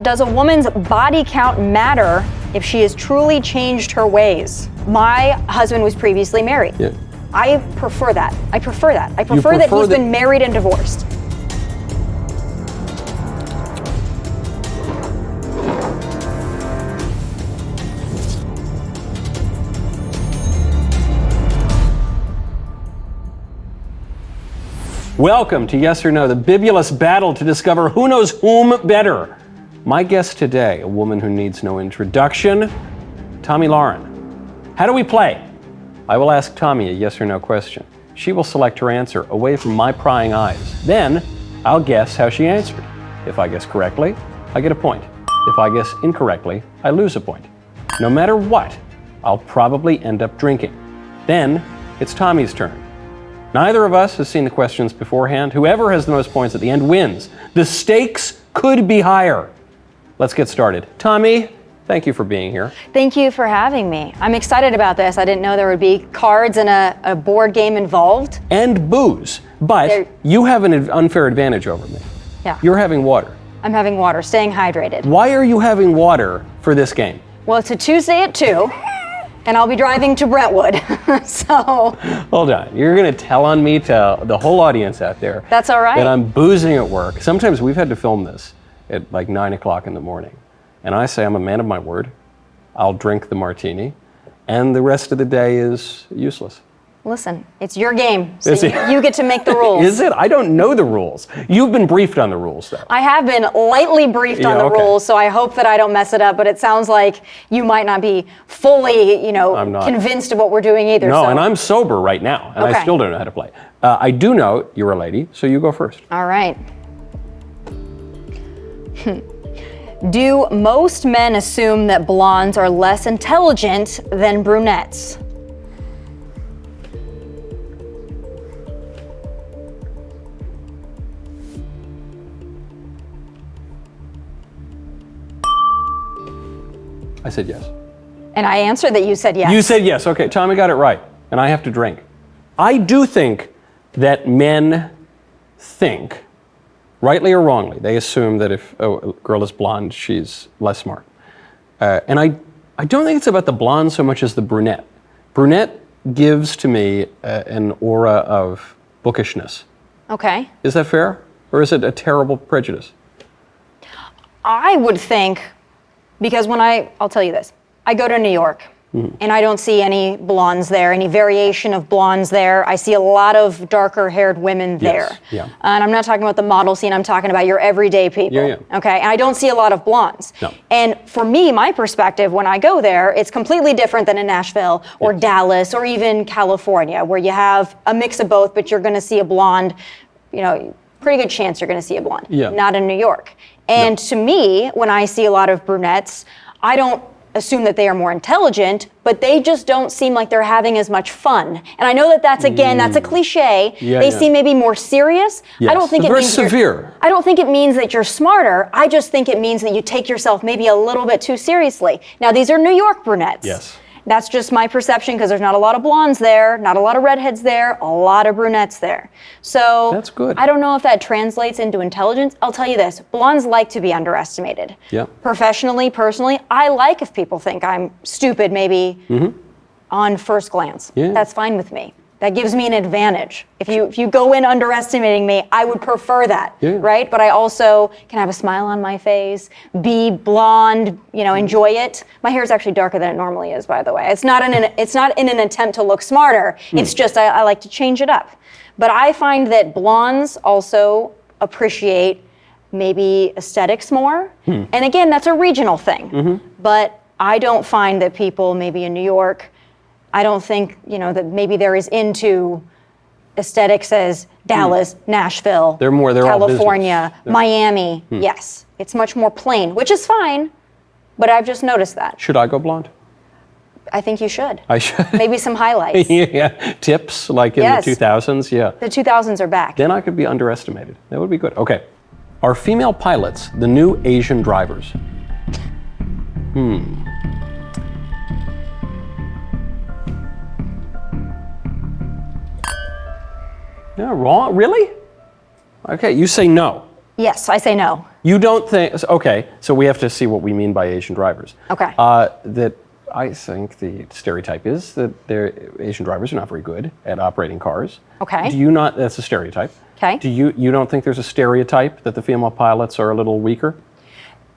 Does a woman's body count matter if she has truly changed her ways? My husband was previously married. Yeah. I prefer that. I prefer that he's been married and divorced. Welcome to Yes or No, the bibulous battle to discover who knows whom better. My guest today, a woman who needs no introduction, Tomi Lahren. How do we play? I will ask Tomi a yes or no question. She will select her answer away from my prying eyes. Then, I'll guess how she answered. If I guess correctly, I get a point. If I guess incorrectly, I lose a point. No matter what, I'll probably end up drinking. Then, it's Tomi's turn. Neither of us has seen the questions beforehand. Whoever has the most points at the end wins. The stakes could be higher. Let's get started. Tomi, thank you for being here. Thank you for having me. I'm excited about this. I didn't know there would be cards and a board game involved. And booze, but you have an unfair advantage over me. Yeah. You're having water. I'm having water, staying hydrated. Why are you having water for this game? Well, it's a Tuesday at 2, and I'll be driving to Brentwood, so. Hold on, you're gonna tell on me to the whole audience out there. That's all right. That I'm boozing at work. Sometimes we've had to film this at like 9 o'clock in the morning. And I say I'm a man of my word. I'll drink the martini, and the rest of the day is useless. Listen, it's your game, so you get to make the rules. Is it? I don't know the rules. You've been briefed on the rules, though. I have been lightly briefed on the rules, so I hope that I don't mess it up, but it sounds like you might not be fully, convinced of what we're doing either. No, and I'm sober right now, and I still don't know how to play. I do know you're a lady, so you go first. All right. Do most men assume that blondes are less intelligent than brunettes? I said yes. And I answered that you said yes. You said yes. Okay, Tomi got it right, and I have to drink. I do think that men think, rightly or wrongly, they assume that if a girl is blonde, she's less smart. And I don't think it's about the blonde so much as the brunette. Brunette gives to me an aura of bookishness. Okay. Is that fair? Or is it a terrible prejudice? I would think, because I'll tell you this, I go to New York. And I don't see any blondes there, any variation of blondes there. I see a lot of darker haired women there. Yes, yeah. And I'm not talking about the model scene, I'm talking about your everyday people. Yeah. Okay, and I don't see a lot of blondes. No. And for me, my perspective, when I go there, it's completely different than in Nashville or Dallas or even California, where you have a mix of both, but you're gonna see a blonde, pretty good chance you're gonna see a blonde. Yeah. Not in New York. And to me, when I see a lot of brunettes, I don't assume that they are more intelligent, but they just don't seem like they're having as much fun. And I know that that's a cliche. They seem maybe more serious. Yes. I don't think very severe. I don't think it means that you're smarter. I just think it means that you take yourself maybe a little bit too seriously. Now, these are New York brunettes. Yes. That's just my perception because there's not a lot of blondes there, not a lot of redheads there, a lot of brunettes there. So that's good. I don't know if that translates into intelligence. I'll tell you this, blondes like to be underestimated. Yeah. Professionally, personally, I like if people think I'm stupid maybe on first glance. Yeah. That's fine with me. That gives me an advantage. If you go in underestimating me, I would prefer that, right? But I also can have a smile on my face, be blonde, enjoy it. My hair is actually darker than it normally is, by the way. It's not in an attempt to look smarter. It's just I like to change it up. But I find that blondes also appreciate maybe aesthetics more. And again, that's a regional thing. But I don't find that people maybe in New York, I don't think, that maybe they're as into aesthetics as Dallas, Nashville, California, Miami. Yes, it's much more plain, which is fine, but I've just noticed that. Should I go blonde? I think you should. I should. Maybe some highlights. Yeah, tips like in the 2000s, The 2000s are back. Then I could be underestimated. That would be good. Okay. Are female pilots the new Asian drivers? No, wrong? Really? Okay, you say no. Yes, I say no. You don't think, okay, so we have to see what we mean by Asian drivers. Okay. That I think the stereotype is that Asian drivers are not very good at operating cars. Okay. Do you not, that's a stereotype. Okay. Do you don't think there's a stereotype that the female pilots are a little weaker?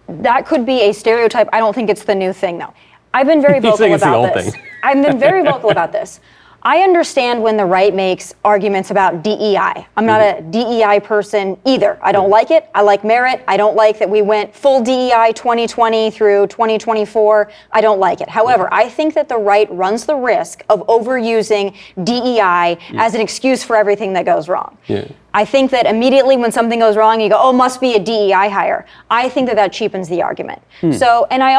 That could be a stereotype. I don't think it's the new thing, though. I've been very You vocal think it's the about old this. thing. I've been very vocal about this. I understand when the right makes arguments about DEI. I'm not a DEI person either. I don't like it. I like merit. I don't like that we went full DEI 2020 through 2024. I don't like it. However, I think that the right runs the risk of overusing DEI as an excuse for everything that goes wrong. Yeah. I think that immediately when something goes wrong, you go, oh, must be a DEI hire. I think that that cheapens the argument. So, and I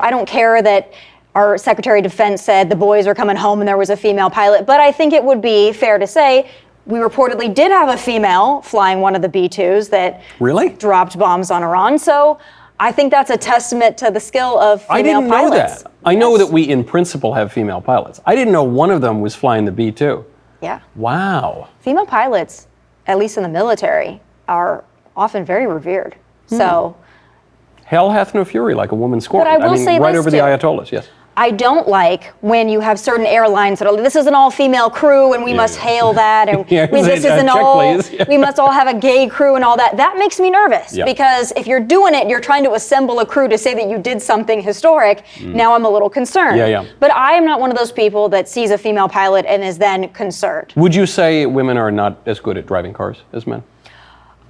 don't care that our Secretary of Defense said the boys are coming home and there was a female pilot, but I think it would be fair to say we reportedly did have a female flying one of the B-2s that Really? dropped bombs on Iran. So I think that's a testament to the skill of female I didn't pilots. know that. I know that we in principle have female pilots. I didn't know one of them was flying the B-2. Yeah. Wow. Female pilots, at least in the military, are often very revered. So Hell hath no fury like a woman scorned. But I will say right this over the too. Ayatollahs, yes. I don't like when you have certain airlines that are, this is an all-female crew and we must hail that, and Yeah, this is an check, all, please. Yeah. we must all have a gay crew and all that. That makes me nervous Yeah. because if you're doing it, you're trying to assemble a crew to say that you did something historic. Now I'm a little concerned. Yeah, yeah. But I am not one of those people that sees a female pilot and is then concerned. Would you say women are not as good at driving cars as men?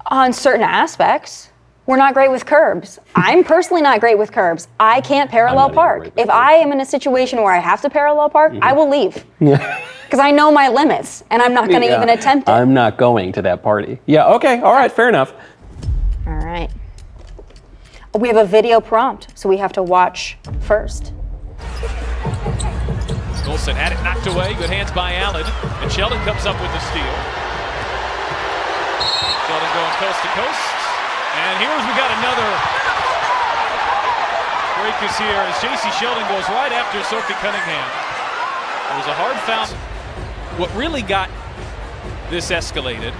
On certain aspects. We're not great with curbs. I'm personally not great with curbs. I can't parallel even park. great with If I am in a situation where I have to parallel park, I will leave. Because I know my limits and I'm not going to Yeah. even attempt it. I'm not going to that party. Yeah, okay, all right, fair enough. All right. We have a video prompt, so we have to watch first. Olsen had it knocked away. Good hands by Allen. And Sheldon comes up with the steal. Sheldon going coast to coast. And we got another breakers here as J.C. Sheldon goes right after Sophie Cunningham. It was a hard foul. What really got this escalated,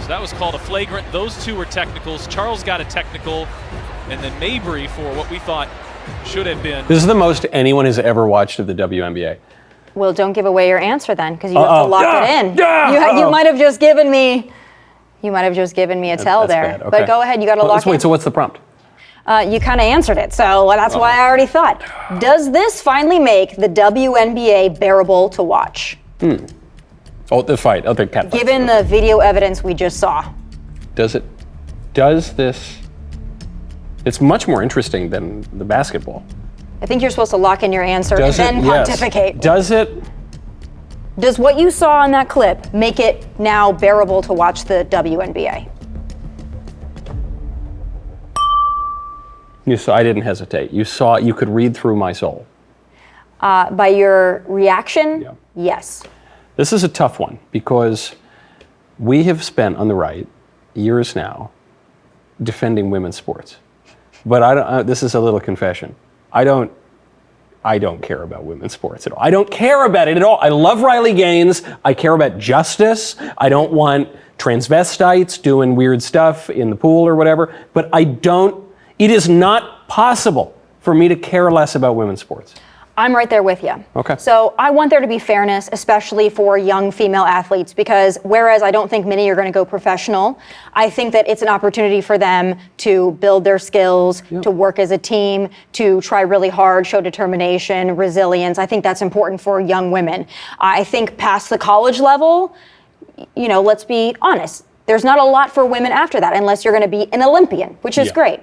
so that was called a flagrant. Those two were technicals. Charles got a technical, and then Mabry for what we thought should have been. This is the most anyone has ever watched of the WNBA. Well, don't give away your answer then, because you have to lock it in. Yeah! You might have just given me. You might have just given me a tell That's there. bad. Okay. But go ahead, you got to lock Wait, in. so what's the prompt? You kind of answered it, so that's why I already thought. Does this finally make the WNBA bearable to watch? Oh, the fight. Oh, the cat fight. Given the video evidence we just saw. Does this... It's much more interesting than the basketball. I think you're supposed to lock in your answer Does and then it? Yes. pontificate. Does it? Does what you saw in that clip make it now bearable to watch the WNBA? You saw, I didn't hesitate. You could read through my soul. By your reaction, Yeah. yes. This is a tough one because we have spent on the right years now defending women's sports. But I don't, this is a little confession. I don't care about women's sports at all. I don't care about it at all. I love Riley Gaines. I care about justice. I don't want transvestites doing weird stuff in the pool or whatever. But it is not possible for me to care less about women's sports. I'm right there with you. Okay. So I want there to be fairness, especially for young female athletes, because whereas I don't think many are going to go professional, I think that it's an opportunity for them to build their skills, to work as a team, to try really hard, show determination, resilience. I think that's important for young women. I think past the college level, let's be honest, there's not a lot for women after that unless you're going to be an Olympian, which is great.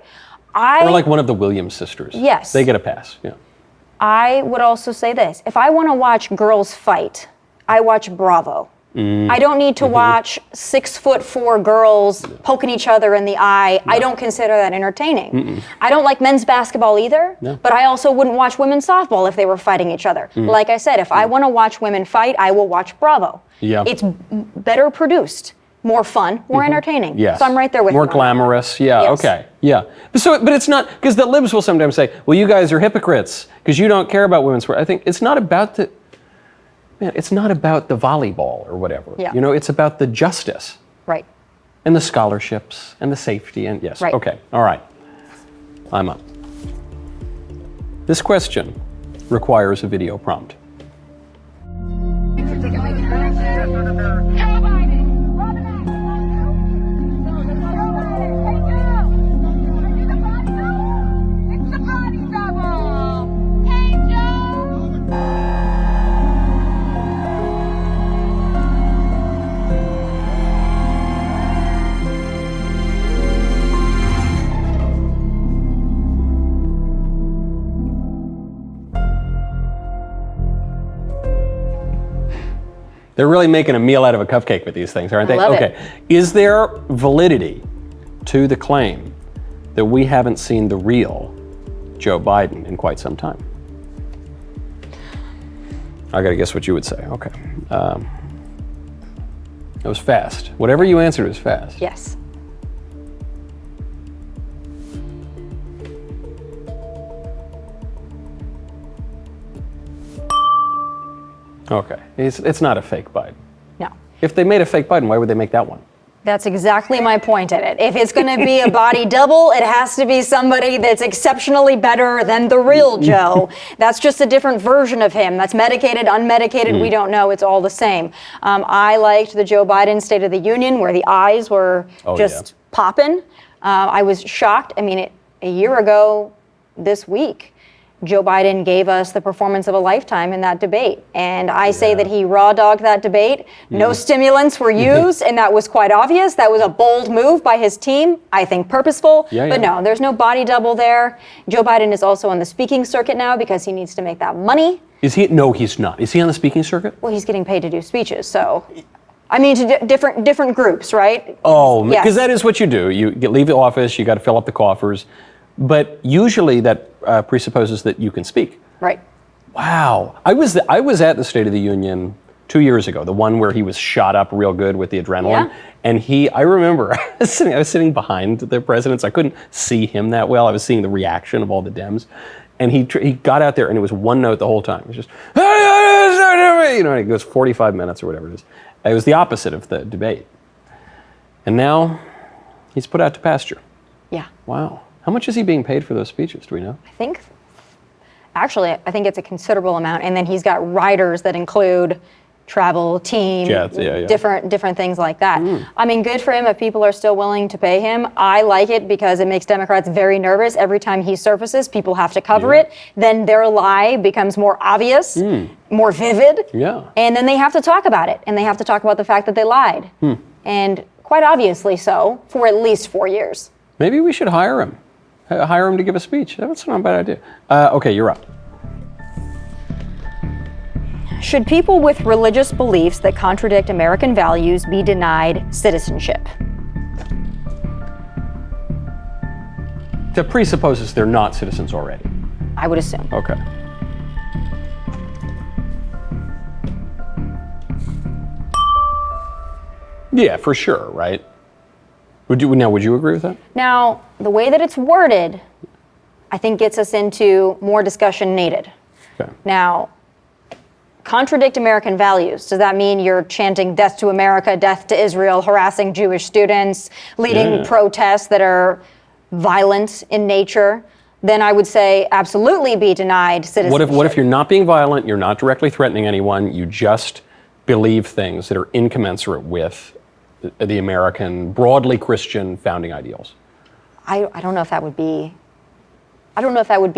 Or like one of the Williams sisters. Yes. They get a pass. Yeah. I would also say this. If I want to watch girls fight, I watch Bravo. I don't need to watch 6'4" girls poking each other in the eye. No. I don't consider that entertaining. I don't like men's basketball either, but I also wouldn't watch women's softball if they were fighting each other. Like I said, if I want to watch women fight, I will watch Bravo. Yeah. It's better produced, more fun, more entertaining. Yes. So I'm right there with you. More glamorous. Yeah, Yes. okay. Yeah. But it's not, because the libs will sometimes say, well, you guys are hypocrites because you don't care about women's sport. I think it's not about it's not about the volleyball or whatever. Yeah. It's about the justice. Right. And the scholarships and the safety and yes. Right. Okay. All right. I'm up. This question requires a video prompt. They're really making a meal out of a cupcake with these things, aren't they? I love okay. Is there validity to the claim that we haven't seen the real Joe Biden in quite some time? I gotta guess what you would say. Okay. That was fast. Whatever you answered was fast. Yes. Okay. It's not a fake Biden. No. If they made a fake Biden, why would they make that one? That's exactly my point at it. If it's going to be a body double, it has to be somebody that's exceptionally better than the real Joe. That's just a different version of him. That's medicated, unmedicated, we don't know. It's all the same. I liked the Joe Biden State of the Union where the eyes were popping. I was shocked. I mean, a year ago this week, Joe Biden gave us the performance of a lifetime in that debate. And I say that he raw dogged that debate. No stimulants were used, and that was quite obvious. That was a bold move by his team, I think purposeful. But no, there's no body double there. Joe Biden is also on the speaking circuit now because he needs to make that money. Is he? No, he's not. Is he on the speaking circuit? Well, he's getting paid to do speeches, so. I mean, to different groups, right? Oh, because that is what you do. You leave the office, you got to fill up the coffers. But usually that presupposes that you can speak. Right. Wow. I was at the State of the Union 2 years ago, the one where he was shot up real good with the adrenaline. Yeah. And I remember I was sitting behind the president, so I couldn't see him that well. I was seeing the reaction of all the Dems. And he got out there and it was one note the whole time. It was just, and it goes 45 minutes or whatever it is. It was the opposite of the debate. And now he's put out to pasture. Yeah. Wow. How much is he being paid for those speeches? Do we know? I think it's a considerable amount. And then he's got riders that include travel, team, jets, different things like that. I mean, good for him if people are still willing to pay him. I like it because it makes Democrats very nervous. Every time he surfaces, people have to cover it. Then their lie becomes more obvious, more vivid. Yeah. And then they have to talk about it. And they have to talk about the fact that they lied. And quite obviously so, for at least 4 years. Maybe we should hire him. Hire him to give a speech. That's not a bad idea. Okay, you're up. Should people with religious beliefs that contradict American values be denied citizenship? That presupposes they're not citizens already. I would assume. Okay. Yeah, for sure, right? Would you agree with that? Now, the way that it's worded, I think gets us into more discussion needed. Okay. Now, contradict American values. Does that mean you're chanting death to America, death to Israel, harassing Jewish students, leading protests that are violent in nature? Then I would say absolutely be denied citizenship. What if you're not being violent, you're not directly threatening anyone, you just believe things that are incommensurate with the American, broadly Christian founding ideals? I don't know if that would be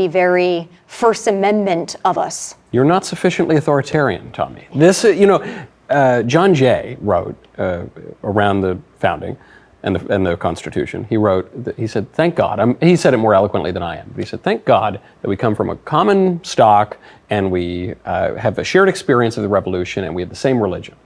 very First Amendment of us. You're not sufficiently authoritarian, Tomi. This, John Jay wrote around the founding and the Constitution. He said, "Thank God." He said it more eloquently than I am, but he said, "Thank God that we come from a common stock and we have a shared experience of the Revolution and we have the same religion."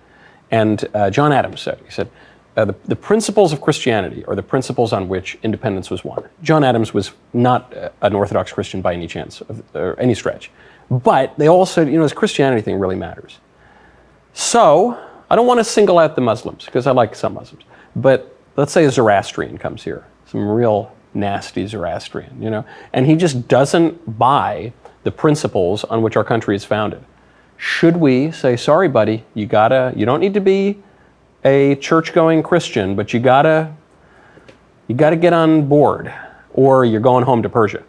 And John Adams said, the principles of Christianity are the principles on which independence was won. John Adams was not an Orthodox Christian by any chance, or any stretch. But they all said, this Christianity thing really matters. So, I don't want to single out the Muslims, because I like some Muslims. But let's say a Zoroastrian comes here, some real nasty Zoroastrian, and he just doesn't buy the principles on which our country is founded. Should we say, sorry, buddy, you don't need to be a church-going Christian, but you gotta get on board, or you're going home to Persia.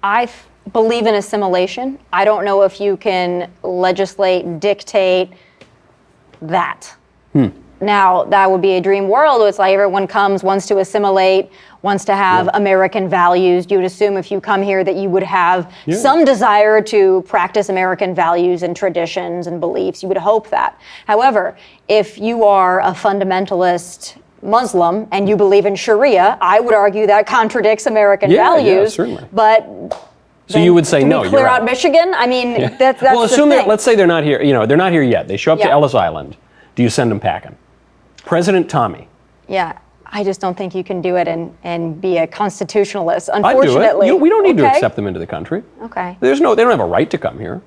I believe in assimilation. I don't know if you can legislate, dictate that. Now, that would be a dream world. It's like everyone comes, wants to assimilate, wants to have American values. You would assume if you come here that you would have some desire to practice American values and traditions and beliefs. You would hope that. However, if you are a fundamentalist Muslim and you believe in Sharia, I would argue that contradicts American values. Certainly. But so you would say no. Clear out Michigan. I mean, that's well, assume the thing. let's say they're not here. They're not here yet. They show up to Ellis Island. Do you send them packing? President Tomi. Yeah, I just don't think you can do it and be a constitutionalist. Unfortunately, I do it. We don't need to accept them into the country. Okay. They don't have a right to come here.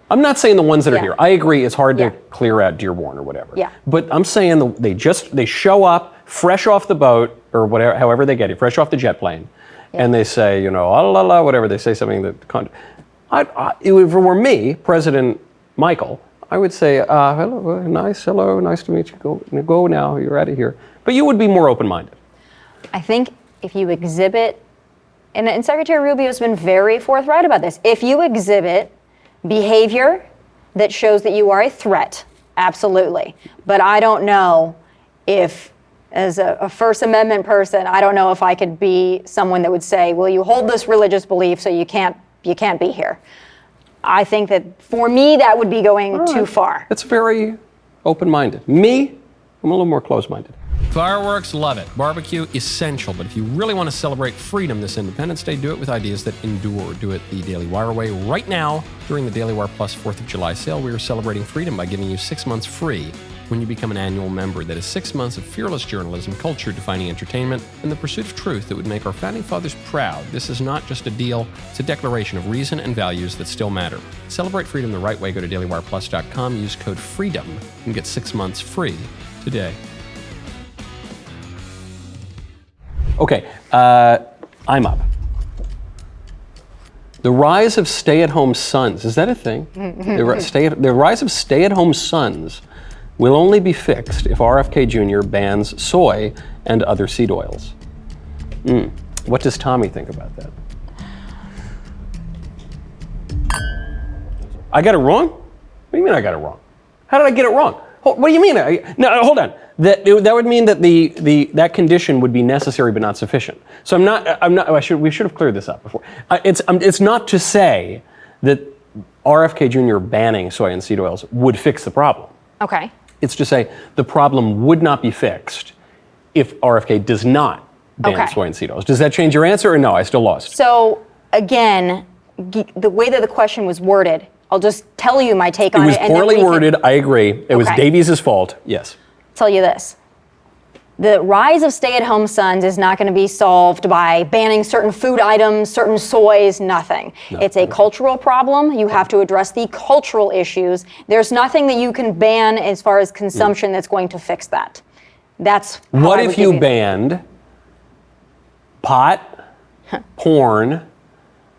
I'm not saying the ones that are here. I agree, it's hard to clear out Dearborn or whatever. Yeah. But I'm saying they show up fresh off the boat or whatever, however they get it, fresh off the jet plane, and they say, whatever. They say something that if it were me, President Michael, I would say, hello, nice to meet you. Go now, you're out of here. But you would be more open-minded. I think if you exhibit, and Secretary Rubio has been very forthright about this, if you exhibit behavior that shows that you are a threat, absolutely. But I don't know if, as a First Amendment person, I don't know if I could be someone that would say, well, you hold this religious belief, so you can't be here. I think that for me, that would be going too far. That's very open-minded. Me, I'm a little more closed-minded. Fireworks, love it. Barbecue, essential. But if you really want to celebrate freedom this Independence Day, do it with ideas that endure. Do it the Daily Wire way. Right now, during the Daily Wire Plus 4th of July sale, we are celebrating freedom by giving you 6 months free when you become an annual member. That is 6 months of fearless journalism, culture-defining entertainment, and the pursuit of truth that would make our founding fathers proud. This is not just a deal, it's a declaration of reason and values that still matter. Celebrate freedom the right way. Go to dailywireplus.com, use code FREEDOM, and get 6 months free today. Okay, I'm up. The rise of stay-at-home sons, is that a thing? The rise of stay-at-home sons will only be fixed if RFK Jr. bans soy and other seed oils. What does Tomi think about that? I got it wrong? What do you mean I got it wrong? How did I get it wrong? What do you mean? No, hold on. That would mean that that condition would be necessary but not sufficient. So we should have cleared this up before. It's not to say that RFK Jr. banning soy and seed oils would fix the problem. Okay. It's to say the problem would not be fixed if RFK does not ban soy and seed oils. Does that change your answer or no? I still lost. So again, the way that the question was worded, I'll just tell you my take on it. It was poorly worded, I agree. It was Davies' fault, yes. Tell you this. The rise of stay-at-home sons is not going to be solved by banning certain food items, certain soys, nothing. No, it's a cultural problem. You have to address the cultural issues. There's nothing that you can ban as far as consumption that's going to fix that. That's how What if you banned pot, porn,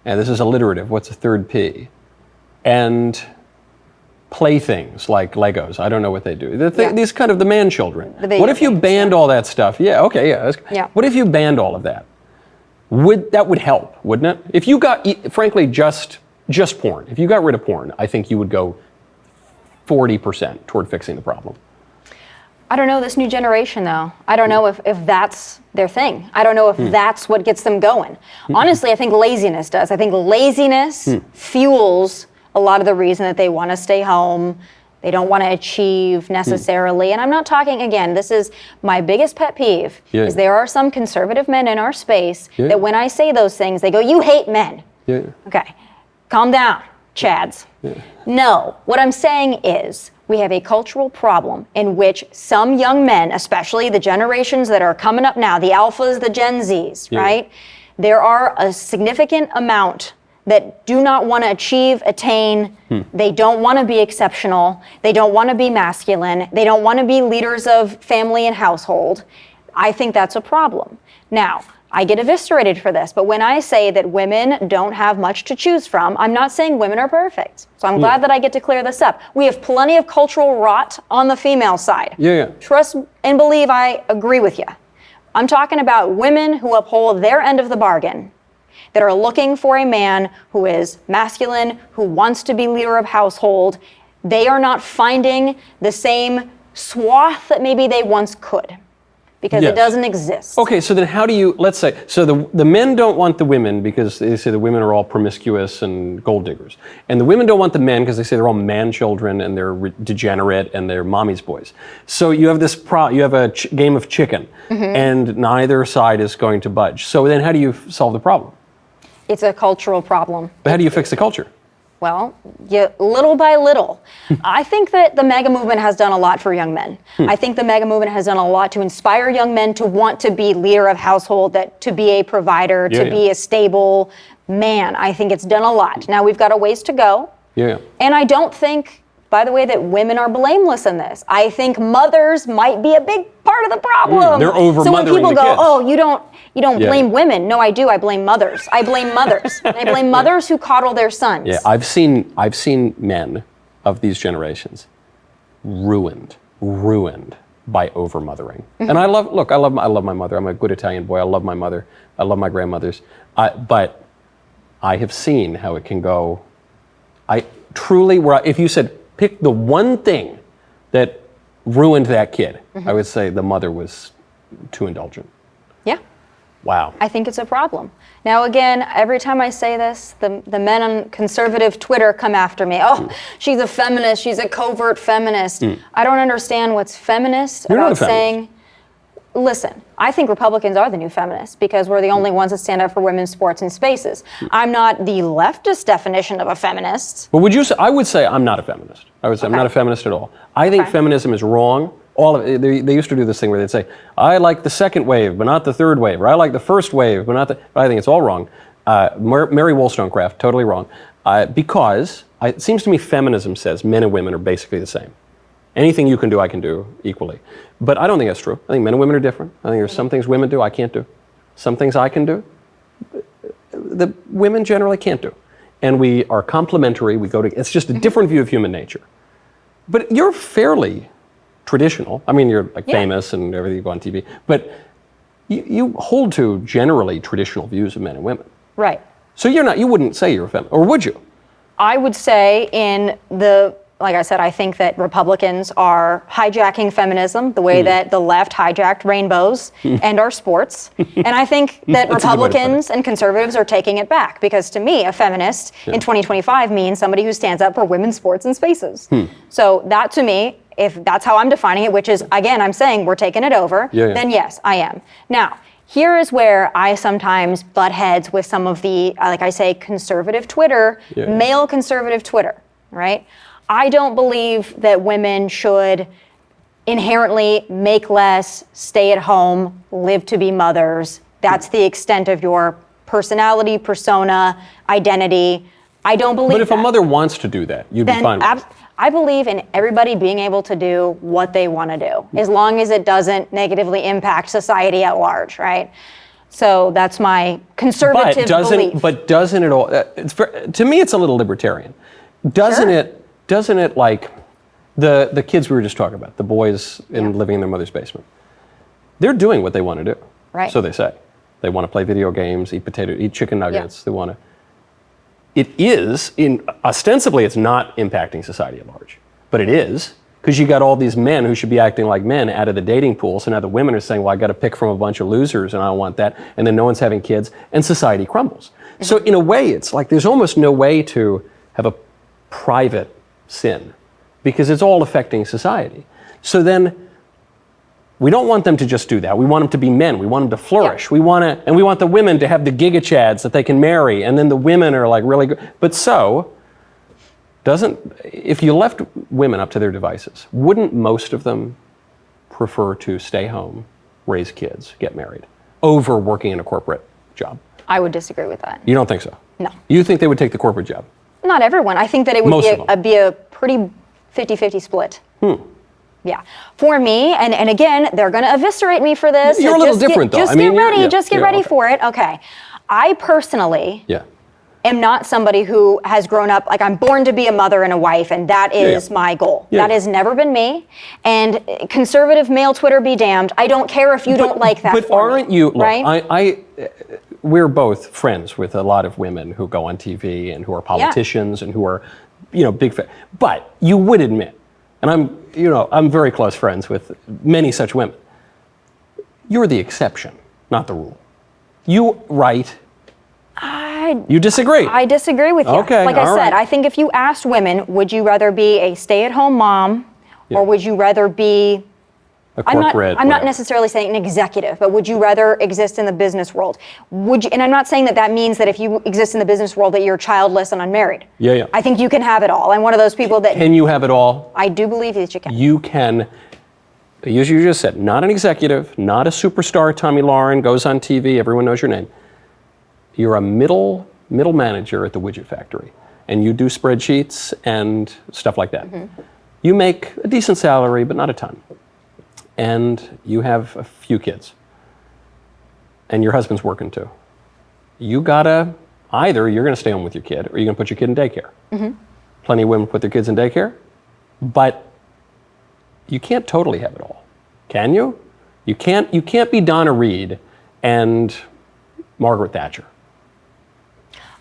and this is alliterative, what's the third P? And playthings like Legos. I don't know what they do. These kind of the man children. What if you banned all that stuff? What if you banned all of that? That would help, wouldn't it? If you got, frankly, just porn. If you got rid of porn, I think you would go 40% toward fixing the problem. I don't know this new generation, though. I don't know if that's their thing. I don't know if that's what gets them going. Honestly, I think laziness does. I think laziness fuels a lot of the reason that they want to stay home, they don't want to achieve necessarily. And I'm not talking, again, this is my biggest pet peeve, is there are some conservative men in our space that when I say those things, they go, you hate men. Okay, calm down, Chads. No, what I'm saying is we have a cultural problem in which some young men, especially the generations that are coming up now, the alphas, the Gen Zs, right? There are a significant amount that do not want to achieve, attain, they don't want to be exceptional, they don't want to be masculine, they don't want to be leaders of family and household. I think that's a problem. Now, I get eviscerated for this. But when I say that women don't have much to choose from, I'm not saying women are perfect. So I'm glad that I get to clear this up. We have plenty of cultural rot on the female side. Yeah. Trust and believe I agree with you. I'm talking about women who uphold their end of the bargain, that are looking for a man who is masculine, who wants to be leader of household. They are not finding the same swath that maybe they once could, because it doesn't exist. Okay, so then how do you, let's say, so the men don't want the women because they say the women are all promiscuous and gold diggers. And the women don't want the men because they say they're all man children and they're degenerate and they're mommy's boys. So you have this you have a game of chicken, and neither side is going to budge. So then how do you solve the problem? It's a cultural problem. But how do you fix the culture? Well, little by little. I think that the MAGA movement has done a lot for young men. I think the MAGA movement has done a lot to inspire young men to want to be leader of household, to be a provider, to be a stable man. I think it's done a lot. Now we've got a ways to go. Yeah. And I don't think, by the way, that women are blameless in this. I think mothers might be a big part of the problem. They're over-mothering So when people the go, kids. oh, you don't blame women. No, I do. I blame mothers. I blame mothers. I blame mothers who coddle their sons. Yeah, I've seen men of these generations ruined by over-mothering. And I love my mother. I'm a good Italian boy. I love my mother. I love my grandmothers. But I have seen how it can go. If you said, pick the one thing that ruined that kid, I would say the mother was too indulgent. Yeah. Wow. I think it's a problem. Now, again, every time I say this, the men on conservative Twitter come after me. Oh, she's a feminist. She's a covert feminist. I don't understand what's feminist You're about not a feminist. saying, listen, I think Republicans are the new feminists because we're the only ones that stand up for women's sports and spaces. I'm not the leftist definition of a feminist. But I would say I'm not a feminist. I would say I'm not a feminist at all. I think feminism is wrong. All of it, they used to do this thing where they'd say, I like the second wave, but not the third wave, or I like the first wave, but not the... I think it's all wrong. Mary Wollstonecraft, totally wrong. Because it seems to me feminism says men and women are basically the same. Anything you can do, I can do equally. But I don't think that's true. I think men and women are different. I think there's some things women do I can't do. Some things I can do, the women generally can't do. And we are complementary. It's just a different view of human nature. But you're fairly traditional. I mean, you're famous and everything, you go on TV. But you hold to generally traditional views of men and women. Right. So you wouldn't say you're a feminist, or would you? I would say like I said, I think that Republicans are hijacking feminism the way that the left hijacked rainbows and our sports. And I think that Republicans and conservatives are taking it back, because to me, a feminist in 2025 means somebody who stands up for women's sports and spaces. So that, to me, if that's how I'm defining it, which is, again, I'm saying we're taking it over, then yes, I am. Now, here is where I sometimes butt heads with some of the, like I say, conservative Twitter, male conservative Twitter, right? I don't believe that women should inherently make less, stay at home, live to be mothers. That's the extent of your personality, persona, identity. I don't believe that. But if a mother wants to do that, you'd be fine with it. I believe in everybody being able to do what they want to do, as long as it doesn't negatively impact society at large, right? So that's my conservative belief. But doesn't it all? To me, it's a little libertarian. Doesn't it like the kids we were just talking about, the boys living in their mother's basement? They're doing what they want to do. Right. So they say. They want to play video games, eat chicken nuggets. They want to. It is, ostensibly, it's not impacting society at large. But it is, because you got all these men who should be acting like men out of the dating pool. So now the women are saying, well, I got to pick from a bunch of losers and I don't want that. And then no one's having kids and society crumbles. So in a way, it's like there's almost no way to have a private sin, because it's all affecting society. So then we don't want them to just do that. We want them to be men. We want them to flourish. Yeah. We want the women to have the giga-chads that they can marry, and then the women are like really good. But if you left women up to their devices, wouldn't most of them prefer to stay home, raise kids, get married, over working in a corporate job? I would disagree with that. You don't think so? No. You think they would take the corporate job? Not everyone. I think that it would be a pretty 50-50 split. Yeah. For me, and again, they're going to eviscerate me for this. You're so a little just get- different, though. Just I mean, get ready. yeah, Just get yeah, ready okay. for it. Okay. I personally Yeah. am not somebody who has grown up, like I'm born to be a mother and a wife, and that is my goal. Yeah, that has never been me. And conservative male Twitter be damned. I don't care if you don't like that But for aren't me, you, look, right? we're both friends with a lot of women who go on TV and who are politicians and who are, big fan. But you would admit, and I'm very close friends with many such women, you're the exception, not the rule. You write. You disagree. I disagree with you. Okay, like I all said, right. I think if you asked women, would you rather be a stay-at-home mom or would you rather be a I'm corporate. not necessarily saying an executive, but would you rather exist in the business world? Would you, and I'm not saying that means that if you exist in the business world that you're childless and unmarried. Yeah. I think you can have it all. I'm one of those people that Can you have it all? I do believe that you can. You can, as you just said, not an executive, not a superstar. Tomi Lahren goes on TV, everyone knows your name. You're a middle manager at the widget factory, and you do spreadsheets and stuff like that. Mm-hmm. You make a decent salary, but not a ton. And you have a few kids. And your husband's working too. You gotta, either you're gonna stay home with your kid or you're gonna put your kid in daycare. Mm-hmm. Plenty of women put their kids in daycare, but you can't totally have it all. Can you? You can't be Donna Reed and Margaret Thatcher.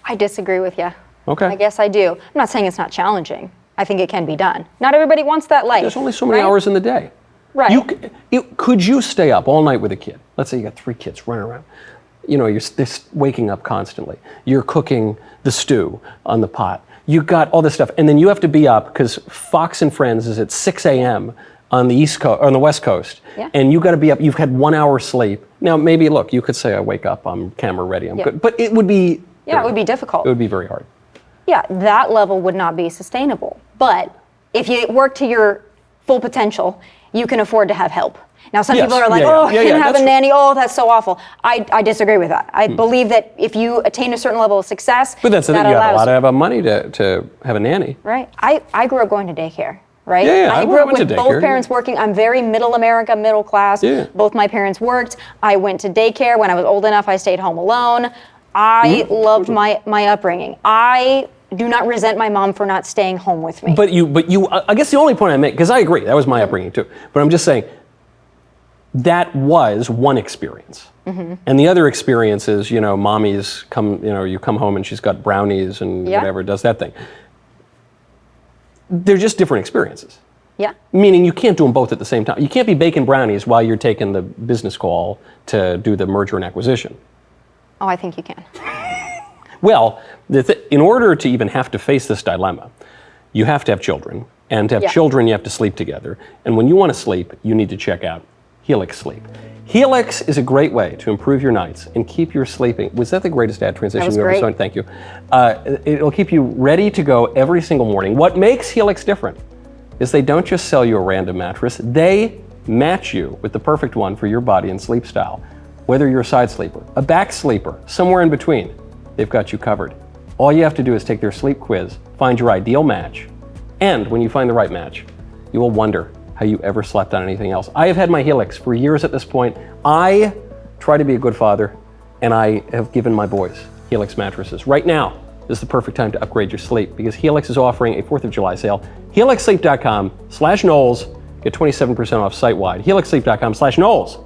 I disagree with you. Okay. I guess I do. I'm not saying it's not challenging. I think it can be done. Not everybody wants that life. There's only so many right? hours in the day. Right. Could you stay up all night with a kid? Let's say you got 3 kids running around. You're waking up constantly. You're cooking the stew on the pot. You got all this stuff, and then you have to be up because Fox and Friends is at 6 a.m. on the East Coast, on the West Coast, and you got to be up. You've had 1 hour sleep. Now, maybe look, you could say, "I wake up, I'm camera ready, I'm good," but it would be it would be difficult. It would be very hard. Yeah, that level would not be sustainable. But if you work to your full potential, you can afford to have help. Now, some people are like, can't have a nanny. Oh, that's so awful. I disagree with that. I believe that if you attain a certain level of success, but that's that you have a lot you. of money to have a nanny. Right. I grew up going to daycare. Right? Yeah, I grew up went with to both daycare, parents working. I'm very middle America, middle class. Yeah. Both my parents worked. I went to daycare. When I was old enough, I stayed home alone. I loved my upbringing. I do not resent my mom for not staying home with me. But you, I guess the only point I make, because I agree, that was my upbringing too. But I'm just saying, that was one experience. Mm-hmm. And the other experience is, mommy's come, you come home and she's got brownies and whatever, does that thing. They're just different experiences. Yeah. Meaning you can't do them both at the same time. You can't be baking brownies while you're taking the business call to do the merger and acquisition. Oh, I think you can. Well, in order to even have to face this dilemma, you have to have children. And to have children, you have to sleep together. And when you want to sleep, you need to check out Helix Sleep. Helix is a great way to improve your nights and keep your sleeping. Was that the greatest ad transition you ever saw? Thank you. It'll keep you ready to go every single morning. What makes Helix different is they don't just sell you a random mattress. They match you with the perfect one for your body and sleep style. Whether you're a side sleeper, a back sleeper, somewhere in between, they've got you covered. All you have to do is take their sleep quiz, find your ideal match, and when you find the right match, you will wonder how you ever slept on anything else. I have had my Helix for years at this point. I try to be a good father, and I have given my boys Helix mattresses. Right now is the perfect time to upgrade your sleep because Helix is offering a 4th of July sale. HelixSleep.com/Knowles. Get 27% off site-wide. HelixSleep.com/Knowles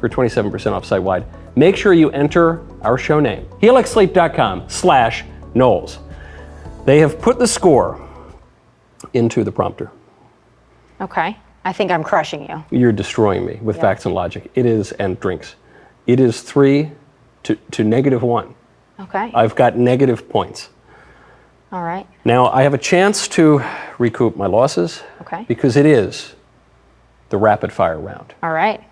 for 27% off site-wide. Make sure you enter our show name, HelixSleep.com/Knowles. They have put the score into the prompter. Okay. I think I'm crushing you. You're destroying me with facts and logic. It is, and drinks. It is 3 to -1. Okay. I've got negative points. All right. Now, I have a chance to recoup my losses. Okay. Because it is the rapid fire round. All right.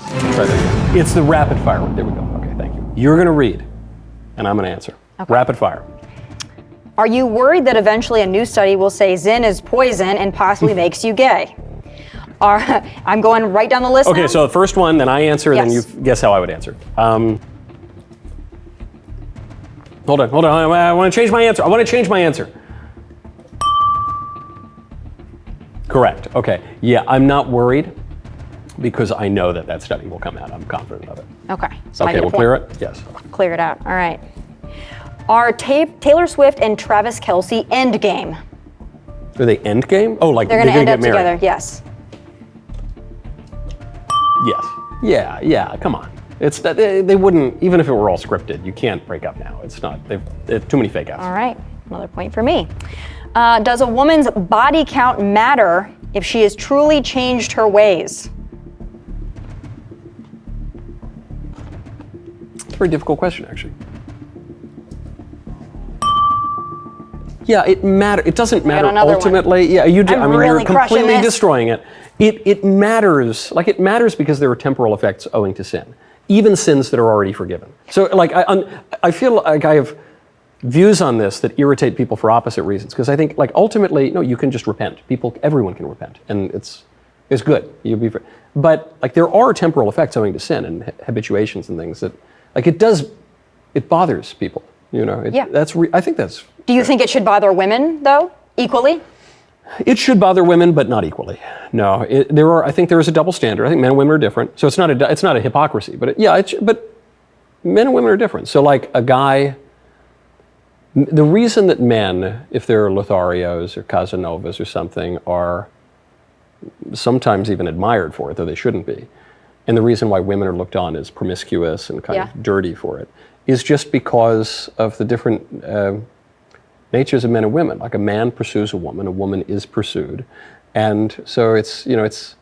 Try that again. It's the rapid fire round. There we go. Okay, thank you. You're going to read, and I'm going to answer. Okay. Rapid fire. Are you worried that eventually a new study will say Zyn is poison and possibly makes you gay? I'm going right down the list Okay, now. so the first one, then I answer, then you guess how I would answer. Hold on. I want to change my answer. Correct. Okay. Yeah, I'm not worried because I know that study will come out. I'm confident of it. Okay. So I Okay, get a we'll point. clear it? Yes. Clear it out. All right. Are Taylor Swift and Travis Kelce endgame? Are they end game? Oh, like They're going to end get up married. together. Yes. Yes. Yeah, come on. It's that they wouldn't, even if it were all scripted, you can't break up now. It's not, they've too many fake outs. All right. Another point for me. Does a woman's body count matter if she has truly changed her ways? It's a very difficult question, actually. Yeah, it matters. It doesn't matter another one. ultimately. Yeah, you do. I'm I mean, really you're crushing completely this. destroying it. It matters. Like, it matters because there are temporal effects owing to sin, even sins that are already forgiven. So, like, I feel like I have views on this that irritate people for opposite reasons. Because I think, like, ultimately, no, you can just repent. Everyone can repent, and it's good. You'll be. But like, there are temporal effects owing to sin and habituations and things that, like, it bothers people. You know. Yeah. I think that's. Do you think it should bother women, though, equally? It should bother women, but not equally. No, I think there is a double standard. I think men and women are different, so it's not a hypocrisy. But but men and women are different. So like a guy, the reason that men, if they're Lotharios or Casanovas or something, are sometimes even admired for it, though they shouldn't be, and the reason why women are looked on as promiscuous and kind of dirty for it, is just because of the different natures of men and women. Like a man pursues a woman is pursued. And so it's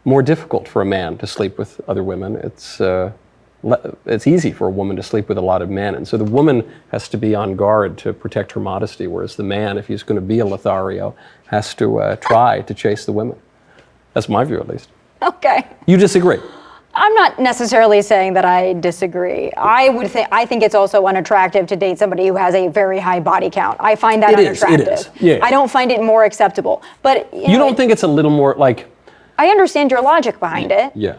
more difficult for a man to sleep with other women. It's easy for a woman to sleep with a lot of men. And so the woman has to be on guard to protect her modesty, whereas the man, if he's going to be a Lothario, has to try to chase the women. That's my view, at least. Okay. You disagree? I'm not necessarily saying that I disagree. I think it's also unattractive to date somebody who has a very high body count. I find that unattractive. It is. Yeah. I don't find it more acceptable. But You don't think it's a little more like? I understand your logic behind it. Yeah.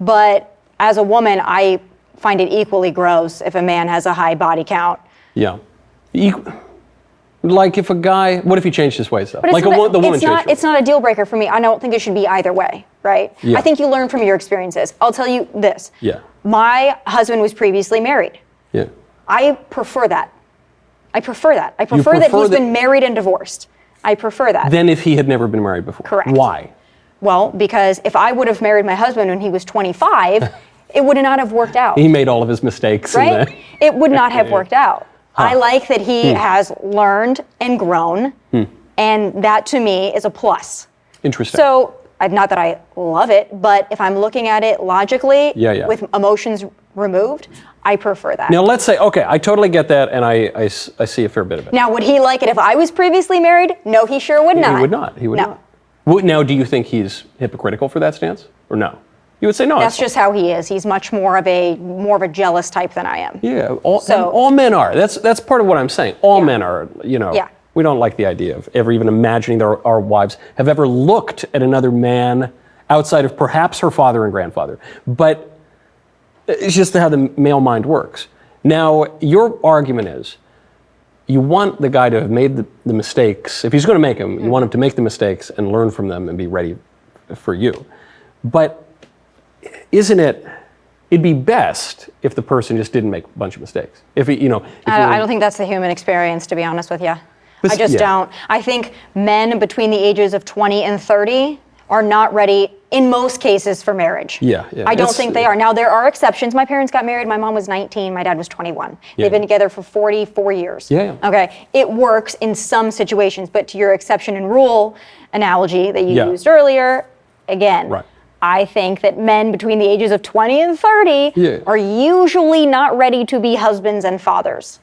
But as a woman, I find it equally gross if a man has a high body count. Yeah. Like if a guy, what if he changed his ways though? But Like the woman changed her ways. It's not a deal breaker for me. I don't think it should be either way, right? Yeah. I think you learn from your experiences. I'll tell you this. Yeah. My husband was previously married. Yeah. I prefer that. I prefer that he's been married and divorced. I prefer that. Than if he had never been married before. Correct. Why? Well, because if I would have married my husband when he was 25, it would not have worked out. He made all of his mistakes. Right? It would not have worked out. Huh. I like that he has learned and grown, and that to me is a plus. Interesting. So, not that I love it, but if I'm looking at it logically, with emotions removed, I prefer that. Now let's say, okay, I totally get that, and I see a fair bit of it. Now, would he like it if I was previously married? No, he sure would not. He would not. He would not. Now, do you think he's hypocritical for that stance, or no? You would say no. That's just how he is. He's much more of a jealous type than I am. Yeah, all men are. That's part of what I'm saying. All men are. Yeah. We don't like the idea of ever even imagining that our wives have ever looked at another man outside of perhaps her father and grandfather. But it's just how the male mind works. Now, your argument is you want the guy to have made the mistakes. If he's going to make them, you want him to make the mistakes and learn from them and be ready for you. But it'd be best if the person just didn't make a bunch of mistakes. I don't think that's the human experience, to be honest with you. I just don't. I think men between the ages of 20 and 30 are not ready, in most cases, for marriage. Yeah. I don't think they are. Now, there are exceptions. My parents got married. My mom was 19. My dad was 21. Yeah. They've been together for 44 years. Yeah. Okay. It works in some situations, but to your exception and rule analogy that you used earlier, again, right. I think that men between the ages of 20 and 30 are usually not ready to be husbands and fathers.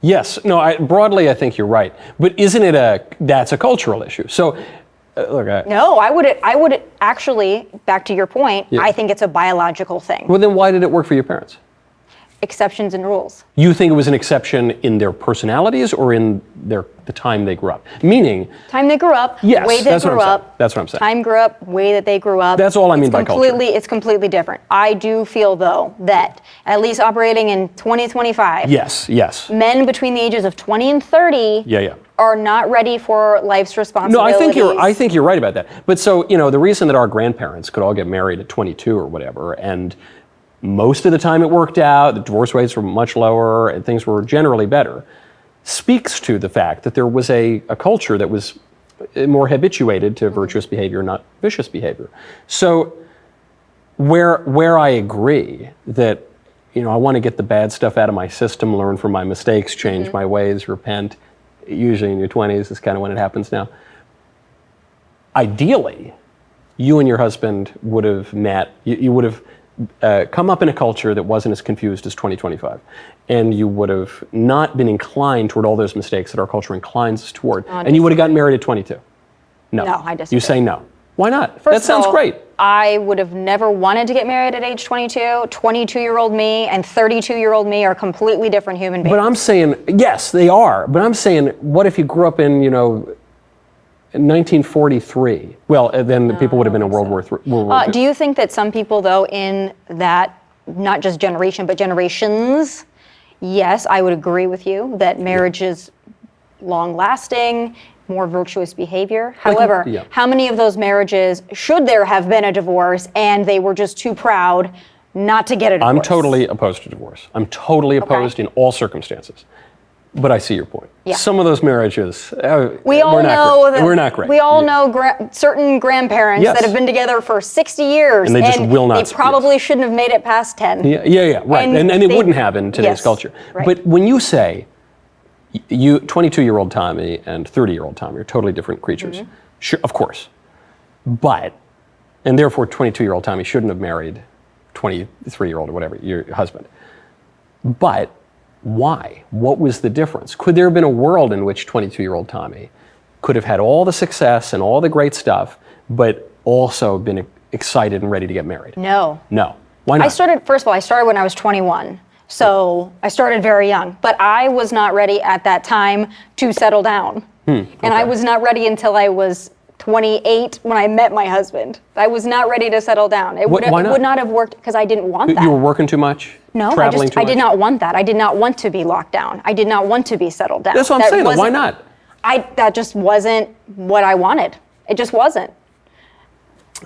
Yes. No, broadly, I think you're right. But isn't it that's a cultural issue? So, look. No, I would actually, back to your point, I think it's a biological thing. Well, then why did it work for your parents? exceptions and rules. You think it was an exception in their personalities or in the time they grew up? Meaning... Time they grew up, yes, way they that's grew what I'm up. saying. That's what I'm saying. Time grew up, way that they grew up. That's all I mean by culture. It's completely different. I do feel, though, that at least operating in 2025, yes. men between the ages of 20 and 30 are not ready for life's responsibilities. No, I think you're right about that. But so, the reason that our grandparents could all get married at 22 or whatever, and most of the time it worked out, the divorce rates were much lower, and things were generally better, speaks to the fact that there was a culture that was more habituated to virtuous behavior, not vicious behavior. So where I agree that, I want to get the bad stuff out of my system, learn from my mistakes, change my ways, repent, usually in your 20s is kind of when it happens now. Ideally, you and your husband would have met, you would have come up in a culture that wasn't as confused as 2025. And you would have not been inclined toward all those mistakes that our culture inclines us toward. And you would have gotten married at 22. No, I disagree. You say no. Why not? First that sounds of all, great. I would have never wanted to get married at age 22. 22-year-old me and 32-year-old me are completely different human beings. But I'm saying, yes, they are. But I'm saying, what if you grew up in, 1943? Well, then people would have been in World War II. Do you think that some people, though, in that, not just generation, but generations, yes, I would agree with you that marriage is long-lasting, more virtuous behavior. However, how many of those marriages, should there have been a divorce and they were just too proud not to get a divorce? I'm totally opposed to divorce. I'm totally opposed in all circumstances. But I see your point. Yeah. Some of those marriages, we all know that we're not great. We all know certain grandparents that have been together for 60 years, and they just will not. They probably shouldn't have made it past 10. Yeah, right. And they wouldn't have in today's culture. Right. But when you say, 22-year-old Tomi and 30-year-old Tomi are totally different creatures. Sure, of course. And therefore 22-year-old Tomi shouldn't have married 23-year-old or whatever, your husband. But why? What was the difference? Could there have been a world in which 22-year-old Tomi could have had all the success and all the great stuff, but also been excited and ready to get married? No. Why not? First of all, I started when I was 21. So I started very young, but I was not ready at that time to settle down. And I was not ready until I was 28 when I met my husband. I was not ready to settle down. It would not have worked because I didn't want that. You were working too much? No, Traveling too much? I did not want that. I did not want to be locked down. I did not want to be settled down. That's what I'm saying, though. Why not? That just wasn't what I wanted. It just wasn't.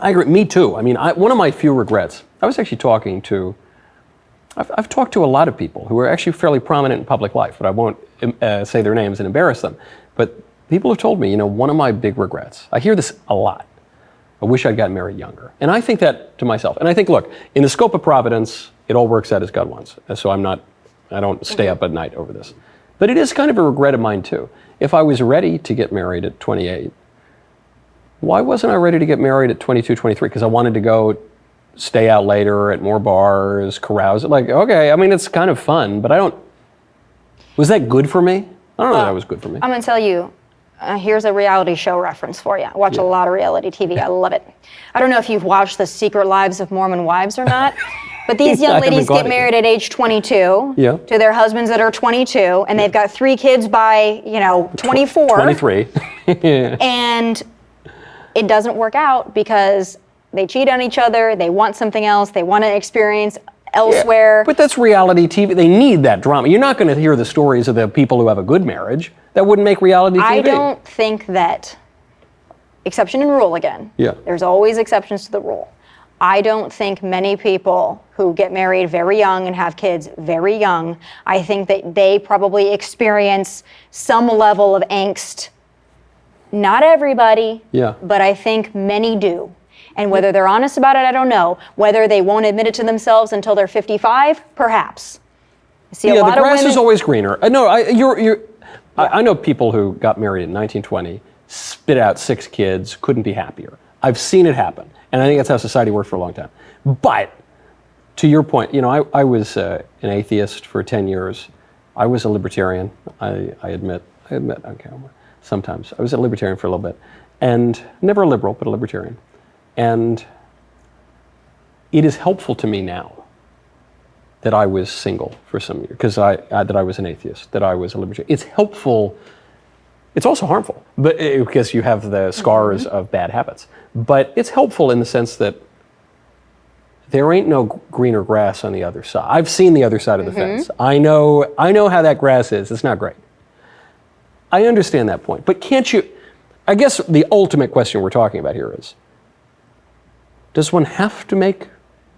I agree. Me too. I mean, one of my few regrets, I was actually talking to, I've talked to a lot of people who are actually fairly prominent in public life, but I won't say their names and embarrass them. But people have told me, one of my big regrets, I hear this a lot, I wish I'd gotten married younger. And I think that to myself. And I think, look, in the scope of Providence, it all works out as God wants. So I don't stay up at night over this. But it is kind of a regret of mine too. If I was ready to get married at 28, why wasn't I ready to get married at 22, 23? Because I wanted to go stay out later at more bars, carouse. Okay, I mean, it's kind of fun, but was that good for me? I don't know if that was good for me. I'm going to tell you, here's a reality show reference for you. I watch a lot of reality TV. I love it. I don't know if you've watched The Secret Lives of Mormon Wives or not, but these young ladies get married at age 22 to their husbands that are 22, and they've got 3 kids by, 24. 23. And it doesn't work out because they cheat on each other, they want something else, they want to experience elsewhere. Yeah, but that's reality TV. They need that drama. You're not going to hear the stories of the people who have a good marriage. That wouldn't make reality TV. I don't think that, exception and rule again. Yeah. There's always exceptions to the rule. I don't think many people who get married very young and have kids very young, I think that they probably experience some level of angst. Not everybody, but I think many do. And whether they're honest about it, I don't know. Whether they won't admit it to themselves until they're 55, perhaps. See, a lot the grass of women, is always greener. No, I know people who got married in 1920, spit out 6 kids, couldn't be happier. I've seen it happen, and I think that's how society worked for a long time. But to your point, I was an atheist for 10 years. I was a libertarian. I admit. Okay, sometimes I was a libertarian for a little bit, and never a liberal, but a libertarian. And it is helpful to me now that I was single for some years, because that I was an atheist, that I was a libertarian. It's helpful. It's also harmful, but because you have the scars of bad habits. But it's helpful in the sense that there ain't no greener grass on the other side. I've seen the other side of the fence. I know how that grass is. It's not great. I understand that point, but can't you? I guess the ultimate question we're talking about here is: does one have to make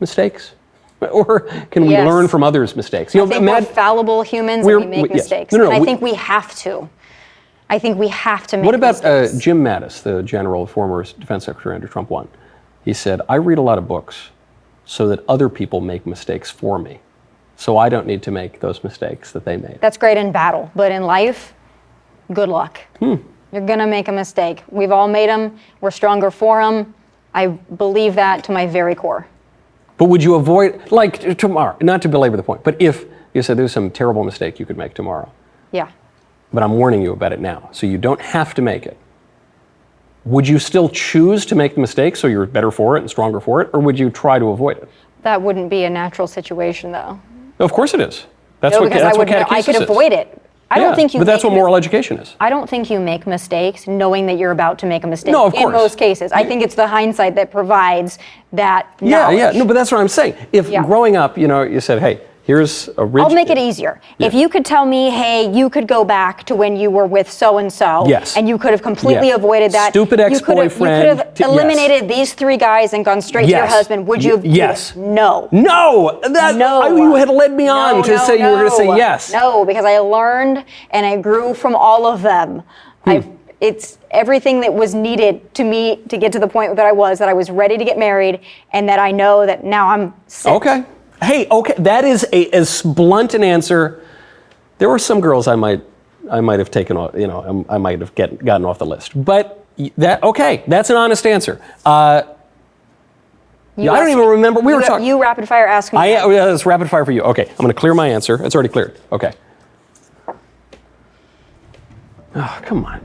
mistakes? Or can we learn from others' mistakes? I think we're fallible humans and we make mistakes. No, and I think we have to. I think we have to make What mistakes. about Jim Mattis, the general, former defense secretary under Trump 1? He said, I read a lot of books so that other people make mistakes for me. So I don't need to make those mistakes that they made. That's great in battle, but in life, good luck. You're gonna make a mistake. We've all made them. We're stronger for them. I believe that to my very core. But would you avoid, like tomorrow, not to belabor the point, but if you said there's some terrible mistake you could make tomorrow. Yeah. But I'm warning you about it now, so you don't have to make it. Would you still choose to make the mistake so you're better for it and stronger for it, or would you try to avoid it? That wouldn't be a natural situation, though. Of course it is. That's No, what because catechesis I could is. avoid it. I don't think you. But that's what moral education is. I don't think you make mistakes knowing that you're about to make a mistake. No, of course. In most cases, I think it's the hindsight that provides that knowledge. Yeah. No, but that's what I'm saying. If growing up, you said, hey, here's a rich... I'll make it easier. Yeah. If you could tell me, hey, you could go back to when you were with so-and-so, Yes. and you could have completely avoided that. Stupid ex-boyfriend. You could have eliminated these 3 guys and gone straight to your husband. Would you have? Yes. No. No! No. You had led me on to say you were going to say yes. No, because I learned and I grew from all of them. It's everything that was needed to me to get to the point that I was ready to get married, and that I know that now I'm set. Okay. Hey, okay, that is as blunt an answer. There were some girls I might have taken off, I might have gotten off the list. But that's an honest answer. I don't even remember. We were talking. You rapid fire asked me. It's rapid fire for you. Okay, I'm going to clear my answer. It's already cleared. Okay. Oh, come on.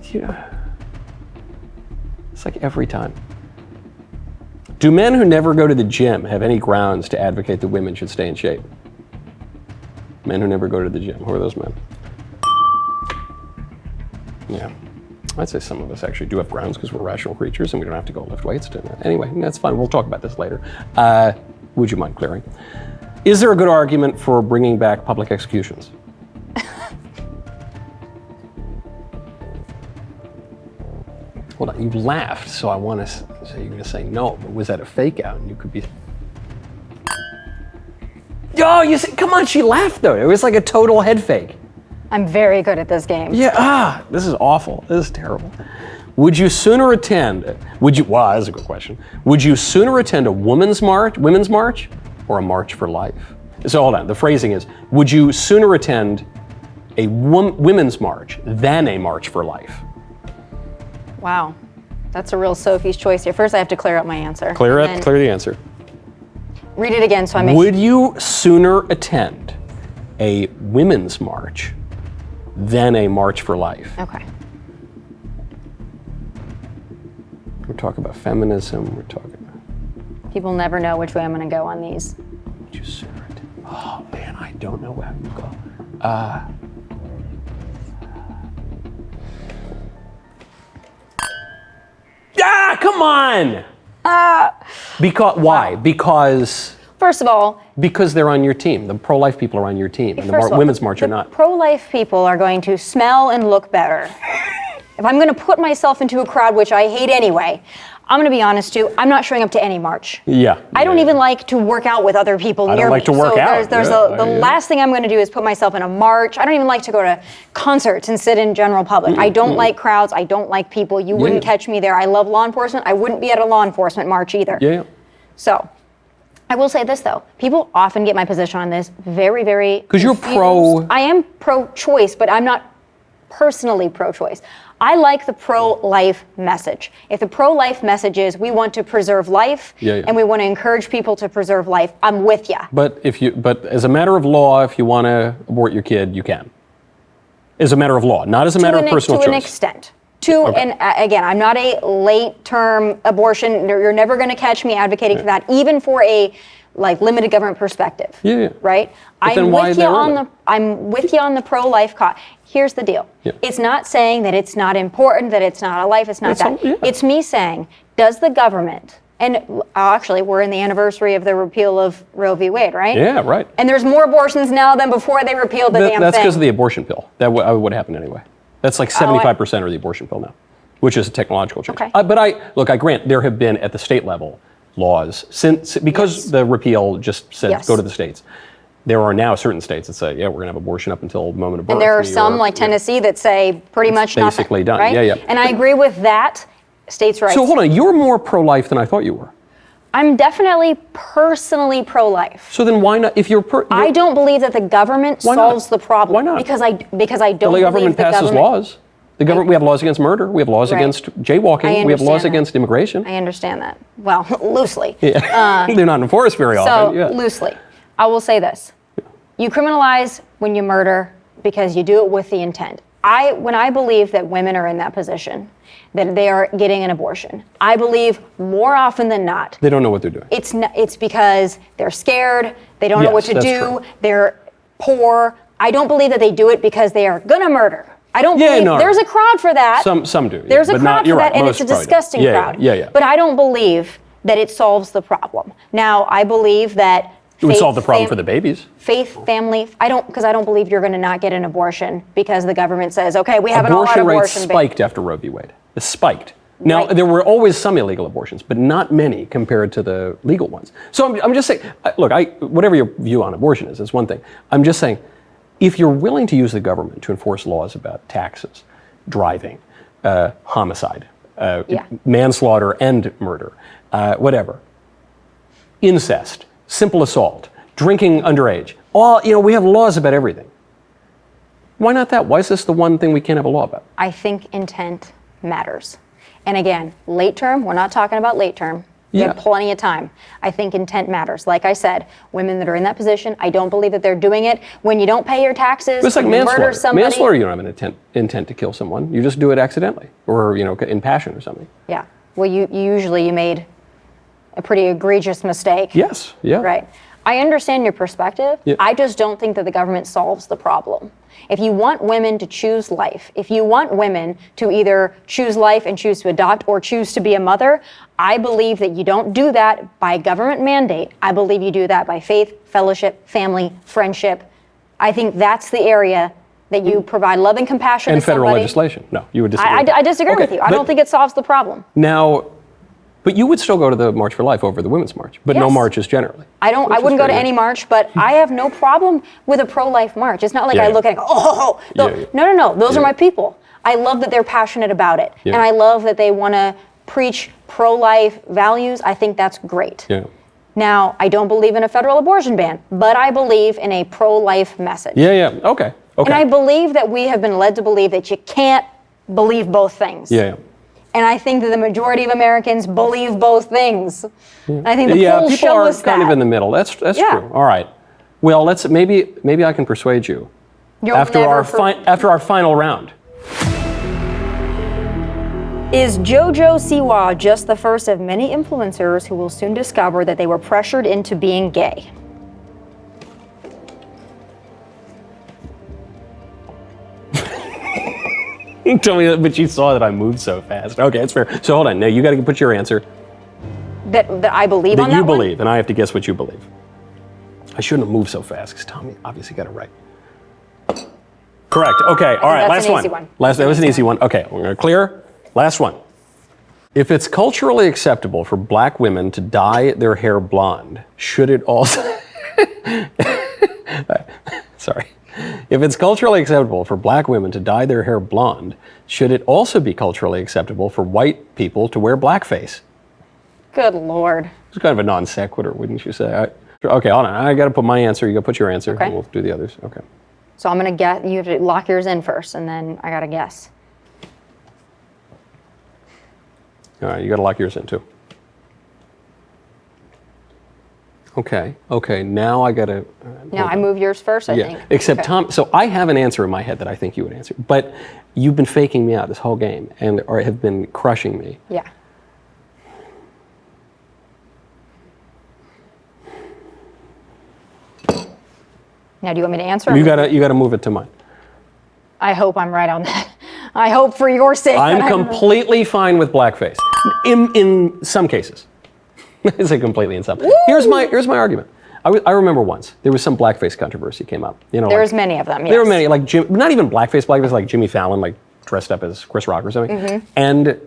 It's like every time. Do men who never go to the gym have any grounds to advocate that women should stay in shape? Men who never go to the gym. Who are those men? Yeah. I'd say some of us actually do have grounds because we're rational creatures and we don't have to go lift weights. Anyway, that's fine. We'll talk about this later. Would you mind clearing? Is there a good argument for bringing back public executions? Hold on, you laughed, so I want to say you're going to say no, but was that a fake out? And you could be... Oh, you said, come on, she laughed though. It was like a total head fake. I'm very good at this game. Yeah, this is awful. This is terrible. Would you sooner attend, wow, that's a good question. Would you sooner attend a women's march, or a march for life? So hold on, the phrasing is, would you sooner attend a women's march than a march for life? Wow, that's a real Sophie's choice here. First, I have to clear up my answer. Clear the answer. Read it again so I make. Would you sooner attend a women's march than a march for life? Okay. We're talking about feminism. We're talking about... People never know which way I'm going to go on these. Would you sooner attend? Oh man, I don't know how you go. Come on! Why? Because... First of all... Because they're on your team. The pro-life people are on your team, and the women's march are not. Pro-life people are going to smell and look better. If I'm going to put myself into a crowd, which I hate anyway, I'm going to be honest too, I'm not showing up to any march. Yeah. I don't even like to work out with other people near me. I don't like to work out. The last thing I'm going to do is put myself in a march. I don't even like to go to concerts and sit in general public. I don't like crowds. I don't like people. You wouldn't catch me there. I love law enforcement. I wouldn't be at a law enforcement march either. Yeah. So, I will say this though. People often get my position on this very, very because you're pro... I am pro-choice, but I'm not personally pro-choice. I like the pro-life message. If the pro-life message is we want to preserve life and we want to encourage people to preserve life, I'm with you. But as a matter of law, if you want to abort your kid, you can. As a matter of law, not as a matter of personal choice. To an extent. And again, I'm not a late-term abortion. You're never going to catch me advocating for that, even for a limited government perspective. Right? I'm with you on the pro-life cause. Here's the deal. It's not saying that it's not important, that it's not a life. It's not that. It's me saying, does the government? And actually, we're in the anniversary of the repeal of Roe v. Wade, right? Yeah, right. And there's more abortions now than before they repealed the damn thing. That's because of the abortion pill. That would happen anyway. That's like 75% of the abortion pill now, which is a technological change. Okay. But I grant there have been at the state level laws because the repeal just said go to the states. There are now certain states that say, we're going to have abortion up until the moment of birth. And there are some like Tennessee that say pretty much nothing. Basically done. Right? And I agree with that. States' rights. So hold on, you're more pro-life than I thought you were. I'm definitely personally pro-life. So then why not? If you're I don't believe that the government solves the problem. Why not? Because I don't believe the government passes laws. The government. We have laws against murder. We have laws against jaywalking. We have laws against immigration. I understand that. Well, loosely. Yeah. They're not enforced very often. So loosely, I will say this: you criminalize when you murder because you do it with the intent. When I believe that women are in that position, that they are getting an abortion, I believe more often than not they don't know what they're doing. It's because they're scared, they don't know what to do, true. They're poor. I don't believe that they do it because they are gonna murder. I don't believe there's a crowd for that. Some do. There's a crowd for that, and it's a disgusting crowd. But I don't believe that it solves the problem. Now, I believe that it would solve the problem for the babies. Faith, family. I don't believe you're going to not get an abortion because the government says, okay, we have an all-out abortion. Abortion rates spiked after Roe v. Wade. It spiked. Now, there were always some illegal abortions, but not many compared to the legal ones. So I'm just saying, look, whatever your view on abortion is one thing. I'm just saying, if you're willing to use the government to enforce laws about taxes, driving, homicide, manslaughter and murder, whatever, incest, simple assault, drinking underage, we have laws about everything. Why not that? Why is this the one thing we can't have a law about? I think intent matters. And again, late term, we're not talking about late term. We have plenty of time. I think intent matters. Like I said, women that are in that position, I don't believe that they're doing it. When you don't pay your taxes, it's like manslaughter. Murder somebody. Manslaughter, you don't have an intent to kill someone. You just do it accidentally or, in passion or something. Yeah. Well, you usually made a pretty egregious mistake. Yes. Yeah. Right. I understand your perspective. Yeah. I just don't think that the government solves the problem. If you want women to choose life, if you want women to either choose life and choose to adopt or choose to be a mother, I believe that you don't do that by government mandate. I believe you do that by faith, fellowship, family, friendship. I think that's the area that you provide love and compassion and to somebody. And federal legislation. No, you would disagree. I disagree with you. I don't think it solves the problem. Now, but you would still go to the March for Life over the Women's March, but no marches generally. I wouldn't go to any march, but I have no problem with a pro-life march. It's not like I look at it and go, no. Those are my people. I love that they're passionate about it. And I love that they want to preach pro-life values. I think that's great. Yeah. Now, I don't believe in a federal abortion ban, but I believe in a pro-life message. Yeah. Okay. And I believe that we have been led to believe that you can't believe both things. Yeah. And I think that the majority of Americans believe both things. And I think the polls show us that. People are kind of in the middle. That's true. All right. Well, maybe I can persuade you after our final round. Is JoJo Siwa just the first of many influencers who will soon discover that they were pressured into being gay? Tell me, but you saw that I moved so fast. Okay, that's fair. So hold on. Now you got to put your answer. That I believe on that you believe, and I have to guess what you believe. I shouldn't have moved so fast because Tommy obviously got it right. Correct. Okay. All right. Last one. That was an easy one. Okay. We're going to clear. Last one. If it's culturally acceptable for black women to dye their hair blonde, should it also? Sorry. If it's culturally acceptable for black women to dye their hair blonde, should it also be culturally acceptable for white people to wear blackface? Good Lord. It's kind of a non sequitur, wouldn't you say? Okay, hold on. I got to put my answer. You got to put your answer. Okay. And we'll do the others. Okay. So I'm going to guess. You have to lock yours in first, and then I got to guess. All right, you got to lock yours in too. Okay. Now I gotta. Now I move yours first, I think. Except Okay. Tom. So I have an answer in my head that I think you would answer, but you've been faking me out this whole game or have been crushing me. Yeah. Now, do you want me to answer? You gotta move it to mine. I hope I'm right on that. I hope for your sake. I'm completely fine with blackface. In some cases. I say completely in some. Here's my argument. I remember once there was some blackface controversy came up. There's many of them. Yes. There were many, like not even blackface, like Jimmy Fallon, like dressed up as Chris Rock or something. Mm-hmm. And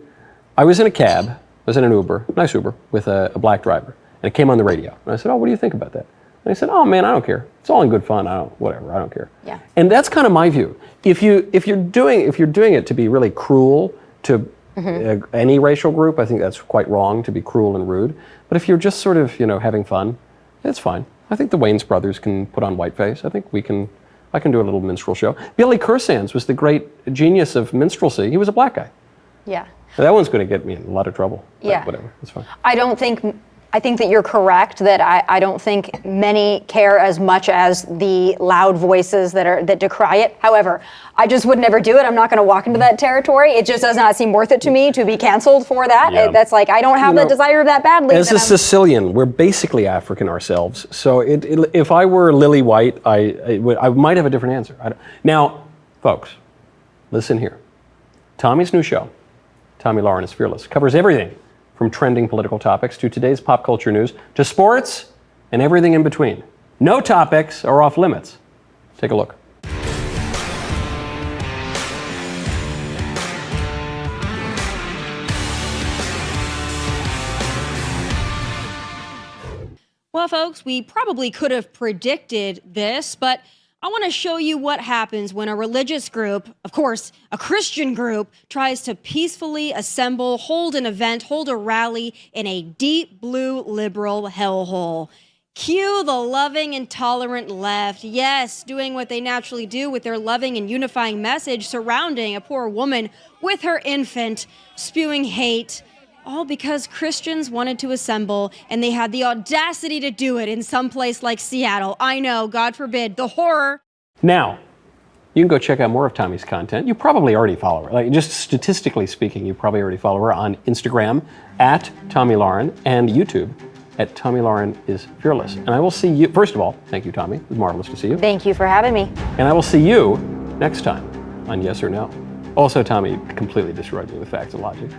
I was in a cab. I was in an Uber, nice Uber, with a black driver, and it came on the radio. And I said, "Oh, what do you think about that?" And he said, "Oh man, I don't care. It's all in good fun. I don't care." Yeah. And that's kind of my view. If you're doing it to be really cruel to any racial group, I think that's quite wrong to be cruel and rude. But if you're just sort of having fun, it's fine. I think the Wayans brothers can put on whiteface. I think I can do a little minstrel show. Billy Kursands was the great genius of minstrelsy. He was a black guy. Yeah. That one's going to get me in a lot of trouble. Yeah. Whatever. It's fine. I think that you're correct, that I don't think many care as much as the loud voices that decry it. However, I just would never do it. I'm not going to walk into that territory. It just does not seem worth it to me to be canceled for that. Yeah. That's like, I don't have the desire that badly. As a Sicilian, we're basically African ourselves. So if I were Lily White, I might have a different answer. Now, folks, listen here. Tomi's new show, Tomi Lahren is Fearless, covers everything from trending political topics to today's pop culture news to sports and everything in between. No topics are off limits. Take a look. Well, folks, we probably could have predicted this, but I want to show you what happens when a religious group, of course, a Christian group, tries to peacefully assemble, hold an event, hold a rally in a deep blue liberal hellhole. Cue the loving and tolerant left, yes, doing what they naturally do with their loving and unifying message surrounding a poor woman with her infant, spewing hate, all because Christians wanted to assemble and they had the audacity to do it in some place like Seattle. I know, God forbid, the horror. Now, you can go check out more of Tomi's content. You probably already follow her. Like, just statistically speaking, you probably already follow her on Instagram at Tomi Lahren and YouTube at Tomi Lahren is Fearless. And I will see you, first of all, thank you, Tomi. It was marvelous to see you. Thank you for having me. And I will see you next time on Yes or No. Also, Tomi completely destroyed me with facts and logic.